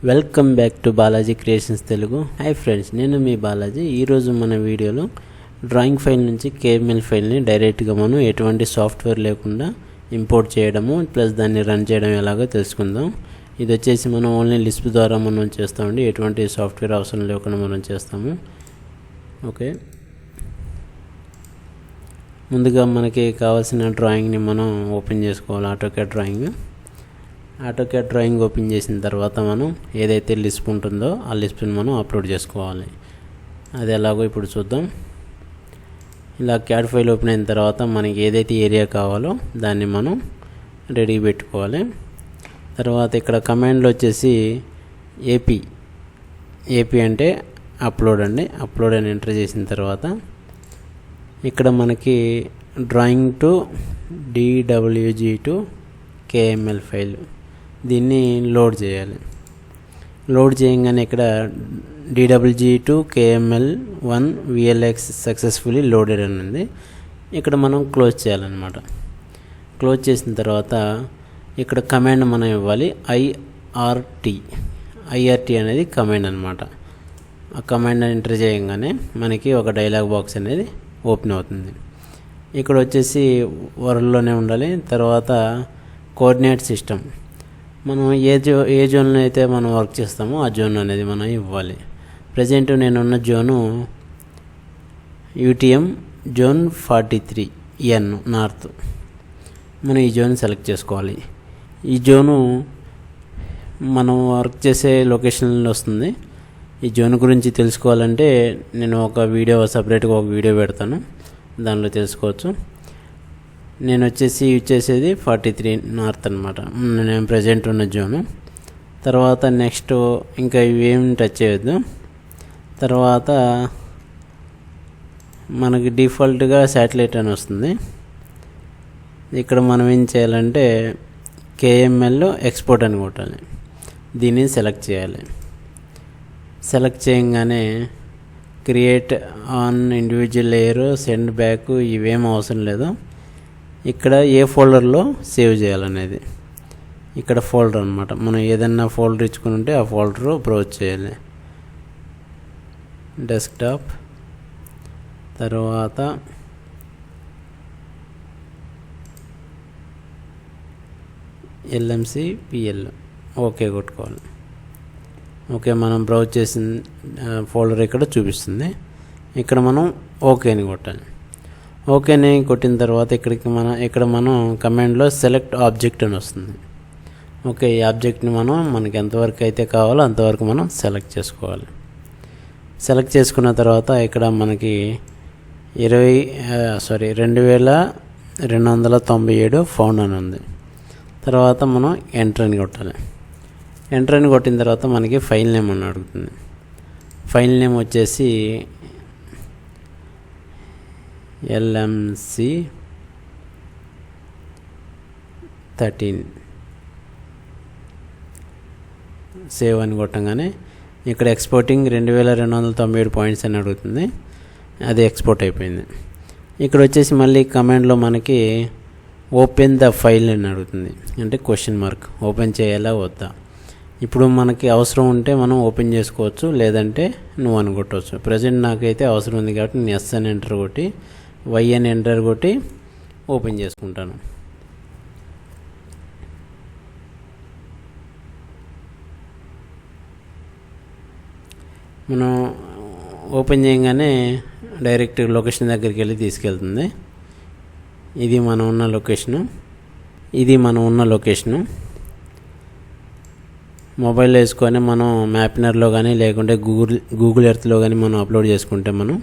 Welcome back to Balaji creations Telugu. Hi friends, నేను మీ బాలాజీ. ఈరోజు మన వీడియోలో డ్రాయింగ్ ఫైల్ నుంచి KML ఫైల్ని డైరెక్ట్గా మనం ఎటువంటి సాఫ్ట్వేర్ లేకుండా ఇంపోర్ట్ చేయడము ప్లస్ దాన్ని రన్ చేయడం ఎలాగో తెలుసుకుందాం. ఇది వచ్చేసి మనం ఓన్లీ లిస్ప్ ద్వారా మనం చేస్తామండి, ఎటువంటి సాఫ్ట్వేర్ అవసరం లేకుండా మనం చేస్తాము. ఓకే, ముందుగా మనకి కావాల్సిన డ్రాయింగ్ని మనం ఓపెన్ చేసుకోవాలి. ఆటోక్యాడ్ డ్రాయింగ్ ఓపెన్ చేసిన తర్వాత మనం ఏదైతే లిస్ప్ ఉంటుందో ఆ లిస్ప్ని మనం అప్లోడ్ చేసుకోవాలి. అది ఎలాగో ఇప్పుడు చూద్దాం. ఇలా క్యాడ్ ఫైల్ ఓపెన్ అయిన తర్వాత మనకి ఏదైతే ఏరియా కావాలో దాన్ని మనం రెడీ పెట్టుకోవాలి. తర్వాత ఇక్కడ కమాండ్లో వచ్చేసి ఏపీ అంటే అప్లోడ్ అండి. అప్లోడ్ అని ఎంటర్ చేసిన తర్వాత ఇక్కడ మనకి drawing to DWG to KML file దీన్ని లోడ్ చేయాలి. లోడ్ చేయగానే ఇక్కడ DWG to KML1 VLX successfully loaded అని ఉంది. ఇక్కడ మనం క్లోజ్ చేయాలన్నమాట. క్లోజ్ చేసిన తర్వాత ఇక్కడ కమాండ్ మనం ఇవ్వాలి. IRT అనేది కమాండ్ అనమాట. ఆ కమాండ్ ఎంటర్ చేయగానే మనకి ఒక డైలాగ్ బాక్స్ అనేది ఓపెన్ అవుతుంది. ఇక్కడ వచ్చేసి వరల్డ్లోనే ఉండాలి. తర్వాత కోఆర్డినేట్ సిస్టమ్ మనం ఏ జోన్లో అయితే మనం వర్క్ చేస్తామో ఆ జోన్ అనేది మనం ఇవ్వాలి. ప్రజెంట్ నేనున్న zone UTM zone 43N north. మనం ఈ జోన్ సెలెక్ట్ చేసుకోవాలి. ఈ జోను మనం వర్క్ చేసే లొకేషన్లో వస్తుంది. ఈ జోన్ గురించి తెలుసుకోవాలంటే నేను సపరేట్గా ఒక వీడియో పెడతాను, దానిలో తెలుసుకోవచ్చు. నేను వచ్చేసేది 43 నార్త్ అనమాట, నేను ప్రజెంట్ ఉన్న జోను. తర్వాత నెక్స్ట్ ఇంకా ఇవేం టచ్ చేయొద్దు. తర్వాత మనకి డిఫాల్ట్గా శాటిలైట్ అని వస్తుంది. ఇక్కడ మనం ఏం చేయాలంటే KML ఎక్స్పోర్ట్ అని కొట్టాలి. దీన్ని సెలెక్ట్ చేయాలి. సెలెక్ట్ చేయగానే create on individual layer, send back ఇవేం అవసరం లేదు. ఇక్కడ ఏ ఫోల్డర్లో సేవ్ చేయాలనేది ఇక్కడ ఫోల్డర్ అనమాట. మనం ఏదన్నా ఫోల్డర్ ఇచ్చుకుని ఉంటే ఆ ఫోల్డర్ బ్రౌజ్ చేయాలి. డెస్క్టాప్, తర్వాత LMCPL ఓకే కొట్టుకోవాలి. ఓకే, మనం బ్రౌజ్ చేసిన ఫోల్డర్ ఇక్కడ చూపిస్తుంది. ఇక్కడ మనం ఓకే అని కొట్టాలి. ఓకేని కొట్టిన తర్వాత ఇక్కడ మనం కమాండ్లో సెలెక్ట్ ఆబ్జెక్ట్ అని వస్తుంది. ఓకే, ఈ ఆబ్జెక్ట్ని మనకి ఎంతవరకు అయితే కావాలో అంతవరకు మనం సెలెక్ట్ చేసుకోవాలి. సెలెక్ట్ చేసుకున్న తర్వాత ఇక్కడ మనకి 2297 ఫౌండ్ అని ఉంది. తర్వాత మనం ఎంటర్ అని కొట్టాలి. ఎంటర్ అని కొట్టిన తర్వాత మనకి ఫైల్ నేమ్ అని అడుగుతుంది. ఫైల్ నేమ్ వచ్చేసి LMC13 సేవ్ అని కొట్టంగానే ఇక్కడ ఎక్స్పోర్టింగ్ 2297 పాయింట్స్ అని అడుగుతుంది. అది ఎక్స్పోర్ట్ అయిపోయింది. ఇక్కడ వచ్చేసి మళ్ళీ కమాండ్లో మనకి ఓపెన్ ద ఫైల్ అని అడుగుతుంది. అంటే క్వశ్చన్ మార్క్, ఓపెన్ చేయాలా వద్దా. ఇప్పుడు మనకి అవసరం ఉంటే మనం ఓపెన్ చేసుకోవచ్చు, లేదంటే నువ్వు అని కొట్టవచ్చు. ప్రజెంట్ నాకైతే అవసరం ఉంది కాబట్టి నేను ఎస్ అని ఎంటర్ కొట్టి Y అని ఎంటర్ కొట్టి ఓపెన్ చేసుకుంటాను. మనం ఓపెన్ చేయగానే డైరెక్ట్ లొకేషన్ దగ్గరికి వెళ్ళి తీసుకెళ్తుంది. ఇది మనం ఉన్న లొకేషను. మొబైల్లో వేసుకొని మనం మ్యాపినర్లో కానీ లేకుంటే గూగుల్ ఎర్త్లో కానీ మనం అప్లోడ్ చేసుకుంటే మనం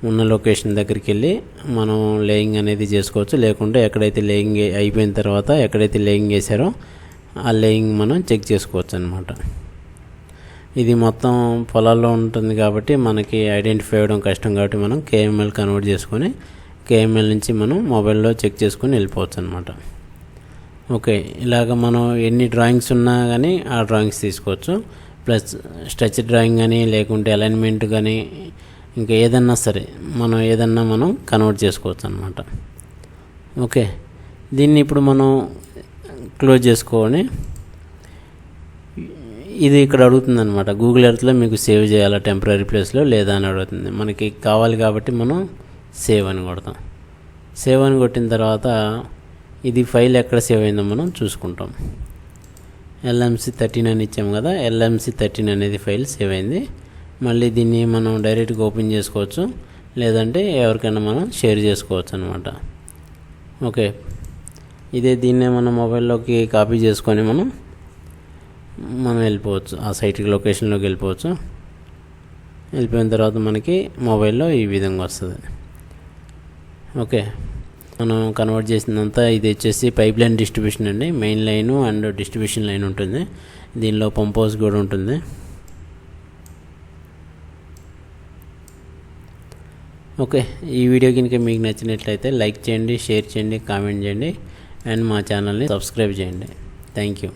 ఉన్న లొకేషన్ దగ్గరికి వెళ్ళి మనం లేయింగ్ అనేది చేసుకోవచ్చు. లేకుంటే ఎక్కడైతే లేయింగ్ అయిపోయిన తర్వాత ఎక్కడైతే లేయింగ్ చేశారో ఆ లేయింగ్ మనం చెక్ చేసుకోవచ్చు అన్నమాట. ఇది మొత్తం పొలాల్లో ఉంటుంది కాబట్టి మనకి ఐడెంటిఫై అవ్వడం కష్టం కాబట్టి మనం KML కన్వర్ట్ చేసుకొని KML నుంచి మనం మొబైల్లో చెక్ చేసుకొని వెళ్ళిపోవచ్చు అన్నమాట. ఓకే, ఇలాగ మనం ఎన్ని డ్రాయింగ్స్ ఉన్నా కానీ ఆ డ్రాయింగ్స్ తీసుకోవచ్చు. ప్లస్ స్ట్రెచ్ డ్రాయింగ్ కానీ లేకుంటే అలైన్మెంట్ కానీ ఇంకా ఏదన్నా సరే మనం కన్వర్ట్ చేసుకోవచ్చు అన్నమాట. ఓకే, దీన్ని ఇప్పుడు మనం క్లోజ్ చేసుకొని ఇది ఇక్కడ అడుగుతుంది అనమాట, గూగుల్ ఎర్త్లో మీకు సేవ్ చేయాలా టెంపరీ ప్లేస్లో లేదా అని అడుగుతుంది. మనకి కావాలి కాబట్టి మనం సేవ్ అని కొడతాం. సేవ్ అని కొట్టిన తర్వాత ఇది ఫైల్ ఎక్కడ సేవ్ అయిందో మనం చూసుకుంటాం. LMC13 అని ఇచ్చాము కదా, LMC13 అనేది ఫైల్ సేవ్ అయింది. మళ్ళీ దీన్ని మనం డైరెక్ట్గా ఓపెన్ చేసుకోవచ్చు, లేదంటే ఎవరికైనా మనం షేర్ చేసుకోవచ్చు అనమాట. ఓకే, దీన్నే మనం మొబైల్లోకి కాపీ చేసుకొని మనం వెళ్ళిపోవచ్చు, ఆ సైట్కి లొకేషన్లోకి వెళ్ళిపోవచ్చు. వెళ్ళిపోయిన తర్వాత మనకి మొబైల్లో ఈ విధంగా వస్తుంది. ఓకే, మనం కన్వర్ట్ చేసిందంతా ఇది వచ్చేసి పైప్ లైన్ డిస్ట్రిబ్యూషన్ అండి. Main line and distribution line ఉంటుంది, దీనిలో పంప్ హౌస్ కూడా ఉంటుంది. ఓకే, ఈ వీడియో కనుక మీకు నచ్చినట్లయితే లైక్ చేయండి, షేర్ చేయండి, కామెంట్ చేయండి అండ్ మా ఛానల్ని సబ్స్క్రైబ్ చేయండి. Thank you.